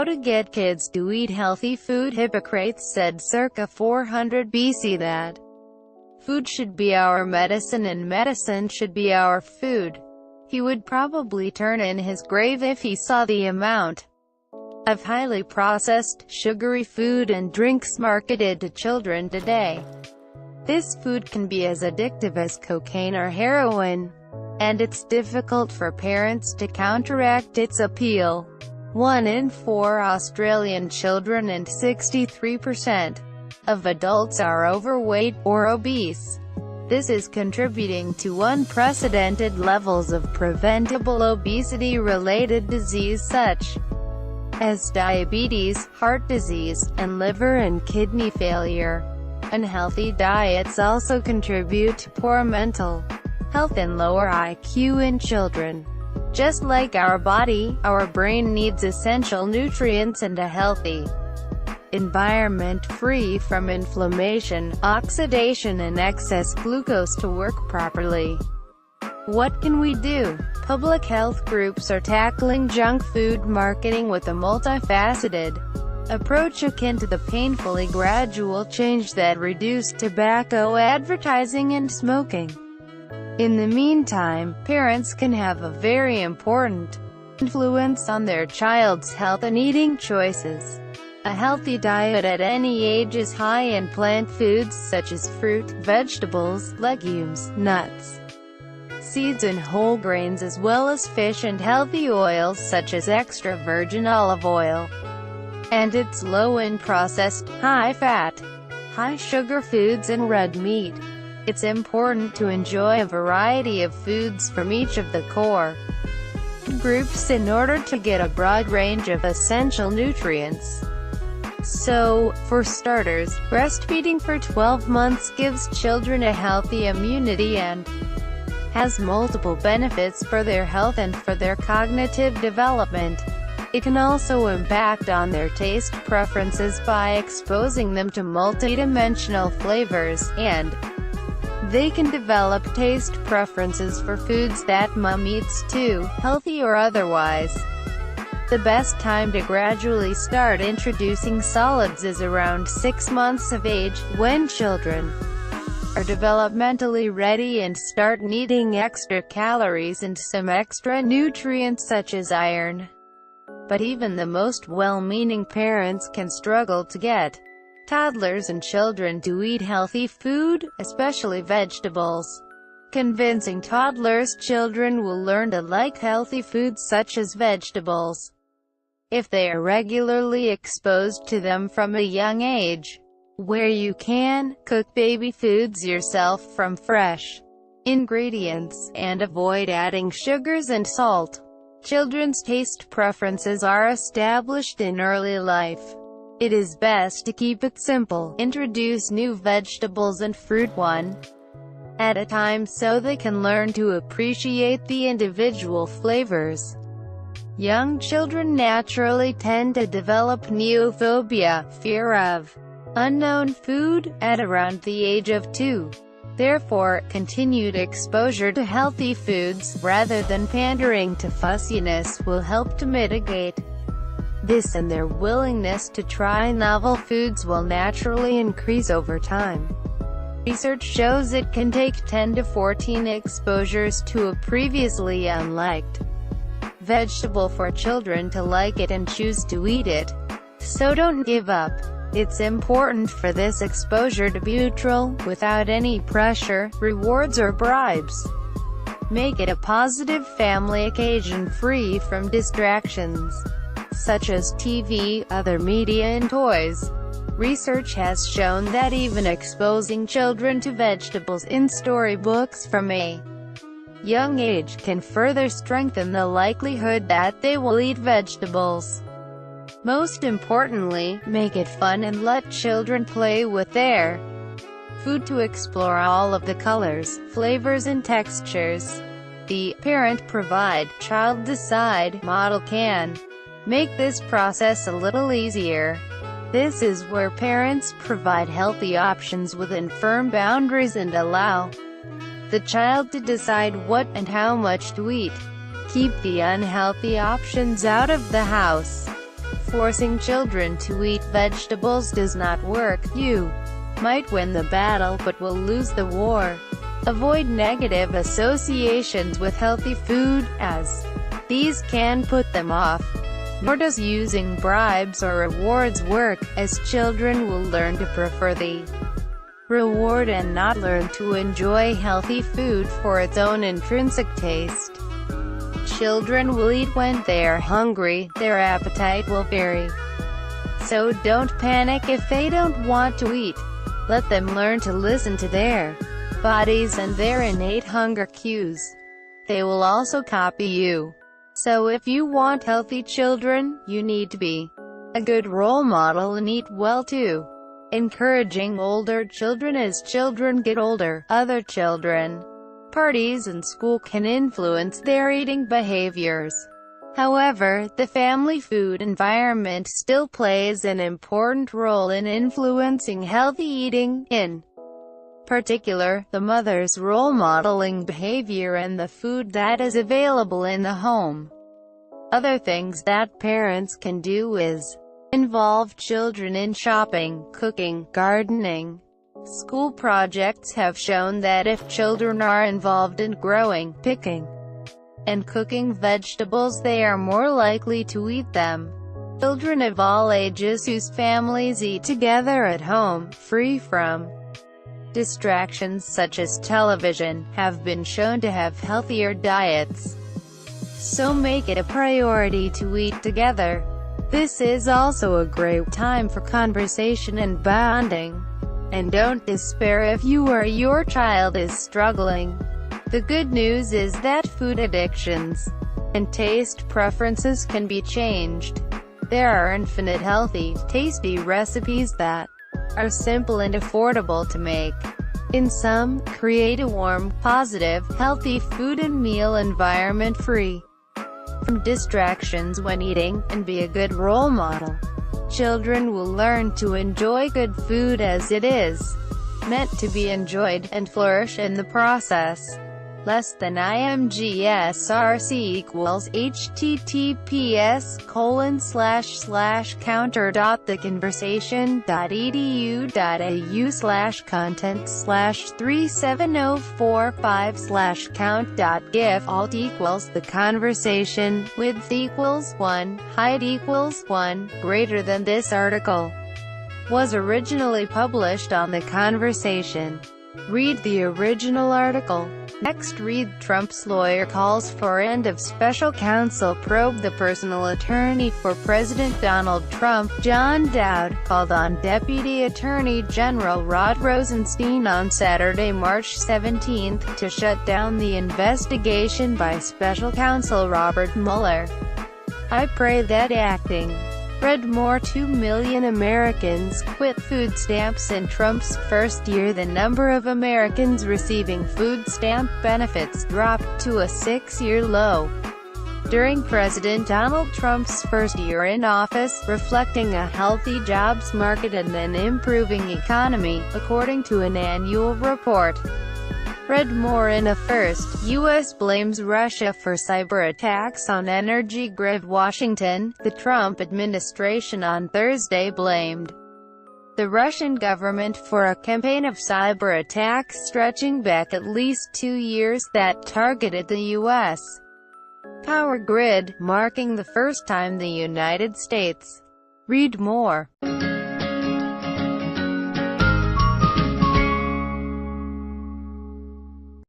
How to Get Kids to Eat Healthy Food. Hippocrates said circa 400 BC that food should be our medicine and medicine should be our food. He would probably turn in his grave if he saw the amount of highly processed, sugary food and drinks marketed to children today. This food can be as addictive as cocaine or heroin, and it's difficult for parents to counteract its appeal. 1 in 4 Australian children and 63% of adults are overweight or obese. This is contributing to unprecedented levels of preventable obesity-related disease such as diabetes, heart disease, and liver and kidney failure. Unhealthy diets also contribute to poor mental health and lower IQ in children. Just like our body, our brain needs essential nutrients and a healthy environment free from inflammation, oxidation and excess glucose to work properly. What can we do? Public health groups are tackling junk food marketing with a multifaceted approach akin to the painfully gradual change that reduced tobacco advertising and smoking. In the meantime, parents can have a very important influence on their child's health and eating choices. A healthy diet at any age is high in plant foods such as fruit, vegetables, legumes, nuts, seeds and whole grains, as well as fish and healthy oils such as extra virgin olive oil. And it's low in processed, high-fat, high-sugar foods and red meat. It's important to enjoy a variety of foods from each of the core groups in order to get a broad range of essential nutrients. So, for starters, breastfeeding for 12 months gives children a healthy immunity and has multiple benefits for their health and for their cognitive development. It can also impact on their taste preferences by exposing them to multidimensional flavors, and they can develop taste preferences for foods that mom eats too, healthy or otherwise. The best time to gradually start introducing solids is around 6 months of age, when children are developmentally ready and start needing extra calories and some extra nutrients such as iron. But even the most well-meaning parents can struggle to get toddlers and children to eat healthy food, especially vegetables. Convincing toddlers children will learn to like healthy foods such as vegetables if they are regularly exposed to them from a young age. Where you can, cook baby foods yourself from fresh ingredients, and avoid adding sugars and salt. Children's taste preferences are established in early life. It is best to keep it simple. Introduce new vegetables and fruit one at a time so they can learn to appreciate the individual flavors. Young children naturally tend to develop neophobia, fear of unknown food, at around the age of 2. Therefore, continued exposure to healthy foods, rather than pandering to fussiness, will help to mitigate this, and their willingness to try novel foods will naturally increase over time. Research shows it can take 10 to 14 exposures to a previously unliked vegetable for children to like it and choose to eat it. So don't give up. It's important for this exposure to be neutral, without any pressure, rewards or bribes. Make it a positive family occasion free from distractions such as TV, other media and toys. Research has shown that even exposing children to vegetables in storybooks from a young age can further strengthen the likelihood that they will eat vegetables. Most importantly, make it fun and let children play with their food to explore all of the colors, flavors and textures. The parent provide, child decide model can make this process a little easier. This is where parents provide healthy options within firm boundaries and allow the child to decide what and how much to eat. Keep the unhealthy options out of the house. Forcing children to eat vegetables does not work. You might win the battle but will lose the war. Avoid negative associations with healthy food, as these can put them off. Nor does using bribes or rewards work, as children will learn to prefer the reward and not learn to enjoy healthy food for its own intrinsic taste. Children will eat when they're hungry, their appetite will vary. So don't panic if they don't want to eat. Let them learn to listen to their bodies and their innate hunger cues. They will also copy you. So if you want healthy children, you need to be a good role model and eat well too. Encouraging older children as children get older. Other children, parties and school can influence their eating behaviors. However, the family food environment still plays an important role in influencing healthy eating, in particular, the mother's role modeling behavior and the food that is available in the home. Other things that parents can do is involve children in shopping, cooking, gardening. School projects have shown that if children are involved in growing, picking, and cooking vegetables, they are more likely to eat them. Children of all ages whose families eat together at home, free from distractions such as television, have been shown to have healthier diets. So make it a priority to eat together. This is also a great time for conversation and bonding. And don't despair if you or your child is struggling. The good news is that food addictions and taste preferences can be changed. There are infinite healthy, tasty recipes that are simple and affordable to make. In sum, create a warm, positive, healthy food and meal environment free from distractions when eating, and be a good role model. Children will learn to enjoy good food as it is meant to be enjoyed, and flourish in the process. Less than IMGSRC equals https://counter.theconversation.edu.au/content/37045/count.gif alt equals the conversation, width equals 1, height equals 1, greater than. This article was originally published on The Conversation. Read the original article. Next, read Trump's lawyer calls for end of special counsel probe. The personal attorney for President Donald Trump, John Dowd, called on Deputy Attorney General Rod Rosenstein on Saturday, March 17, to shut down the investigation by special counsel Robert Mueller. I pray that acting Read more. 2 million Americans quit food stamps in Trump's first year. The number of Americans receiving food stamp benefits dropped to a 6-year low during President Donald Trump's first year in office, reflecting a healthy jobs market and an improving economy, according to an annual report. Read more. In a first, U.S. blames Russia for cyber attacks on energy grid. Washington, the Trump administration on Thursday blamed the Russian government for a campaign of cyber attacks stretching back at least 2 years that targeted the U.S. power grid, marking the first time the United States. Read more.